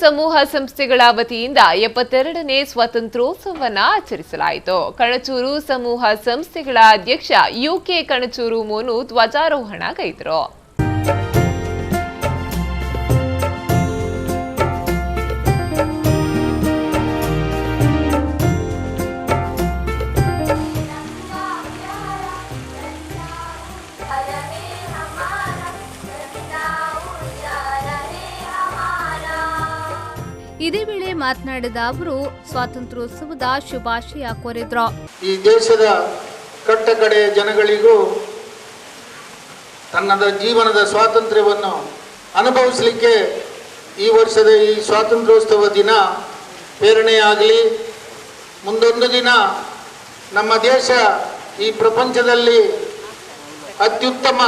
ಸಮೂಹ ಸಂಸ್ಥೆಗಳ ವತಿಯಿಂದ 72ನೇ ಸ್ವಾತಂತ್ರ್ಯೋತ್ಸವವನ್ನು ಆಚರಿಸಲಾಯಿತು. ಕಣಚೂರು ಸಮೂಹ ಸಂಸ್ಥೆಗಳ ಅಧ್ಯಕ್ಷ ಯುಕೆ ಕಣಚೂರು ಮೋನು ಧ್ವಜಾರೋಹಣ ಗೈದರು. ಇದೇ ವೇಳೆ ಮಾತನಾಡಿದ ಅವರು ಸ್ವಾತಂತ್ರ್ಯೋತ್ಸವದ ಶುಭಾಶಯ ಕೋರಿದ್ರು. ಈ ದೇಶದ ಕಟ್ಟಕಡೆ ಜನಗಳಿಗೂ ತನ್ನದ ಜೀವನದ ಸ್ವಾತಂತ್ರ್ಯವನ್ನು ಅನುಭವಿಸಲಿಕ್ಕೆ ಈ ವರ್ಷದ ಈ ಸ್ವಾತಂತ್ರ್ಯೋತ್ಸವ ದಿನ ಪ್ರೇರಣೆಯಾಗಲಿ. ಮುಂದೊಂದು ದಿನ ನಮ್ಮ ದೇಶ ಈ ಪ್ರಪಂಚದಲ್ಲಿ ಅತ್ಯುತ್ತಮ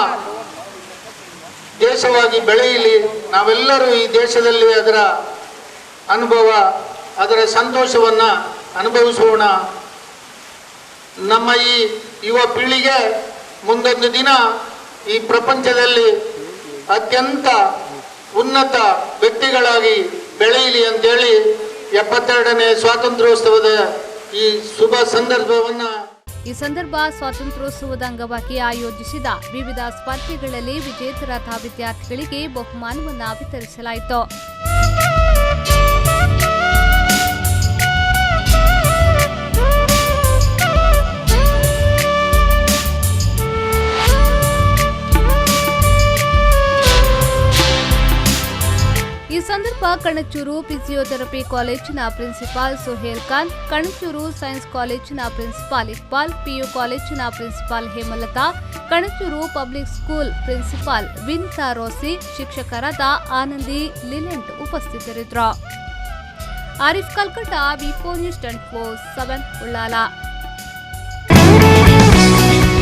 ದೇಶವಾಗಿ ಬೆಳೆಯಲಿ. ನಾವೆಲ್ಲರೂ ಈ ದೇಶದಲ್ಲಿ ಅದರ ಅನುಭವ, ಅದರ ಸಂತೋಷವನ್ನು ಅನುಭವಿಸೋಣ. ನಮ್ಮ ಈ ಯುವ ಪೀಳಿಗೆ ಮುಂದೊಂದು ದಿನ ಈ ಪ್ರಪಂಚದಲ್ಲಿ ಅತ್ಯಂತ ಉನ್ನತ ವ್ಯಕ್ತಿಗಳಾಗಿ ಬೆಳೆಯಲಿ ಅಂತೇಳಿ 72ನೇ ಸ್ವಾತಂತ್ರ್ಯೋತ್ಸವದ ಈ ಶುಭ ಸಂದರ್ಭವನ್ನು ಈ ಸಂದರ್ಭ ಸ್ವಾತಂತ್ರ್ಯೋತ್ಸವದ ಅಂಗವಾಗಿ ಆಯೋಜಿಸಿದ ವಿವಿಧ ಸ್ಪರ್ಧೆಗಳಲ್ಲಿ ವಿಜೇತರಾದ ವಿದ್ಯಾರ್ಥಿಗಳಿಗೆ ಬಹುಮಾನವನ್ನು ವಿತರಿಸಲಾಯಿತು. ಈ ಸಂದರ್ಭ ಕಣಚೂರು ಫಿಸಿಯೋಥೆರಪಿ ಕಾಲೇಜಿನ ಪ್ರಿನ್ಸಿಪಾಲ್ ಸುಹೇಲ್ ಖಾನ್, ಕಣಚೂರು ಸೈನ್ಸ್ ಕಾಲೇಜಿನ ಪ್ರಿನ್ಸಿಪಾಲ್ ಇಕ್ಬಾಲ್, ಪಿಯು ಕಾಲೇಜಿನ principal Hemalatha, Kanachur public school principal Vinitha Rosy, ಶಿಕ್ಷಕರಾದ ಆನಂದಿ ಲಿಲೆಂಟ್ ಉಪಸ್ಥಿತರಿದ್ದರು. ಆರಿಫ್ ಕಲ್ಕಟ್ಟ, ವಿ4 ನ್ಯೂಸ್ 24/7 ಉಳ್ಳಾಲ.